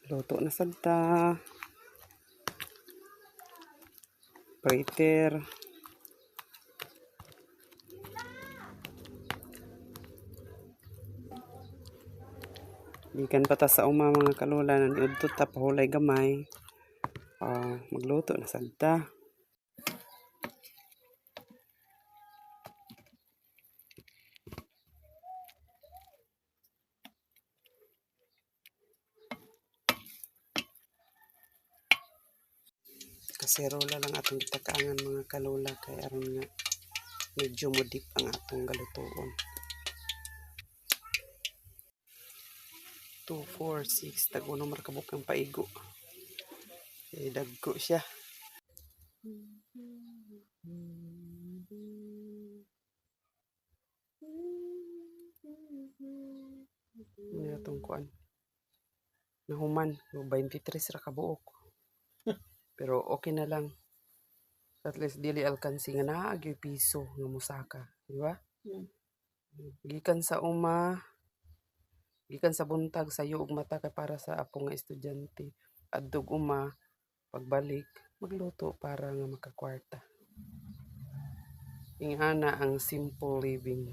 Luto na sagta. Priter. Gikan pa ta sa uma mga kalula na niudtot ta pahulay gamay. Magluto na sagta. Kaserola lang atong gitakaangan mga kalula kay aron nga medyo modip ang atong galutoon. 2, 4, 6 tag-uno markabuk ang paigo. Dagko siya. Ano itong kuan? Nahuman. 23 ra kabuok. Pero okay na lang. At least dili alkansi nga naagyo piso nga musaka, di ba? Gikan sa uma, gikan sa buntag sayo og mata kay para sa ako nga estudyante. Adtog uma pagbalik magluto para nga makakwarta. Ingana ang simple living.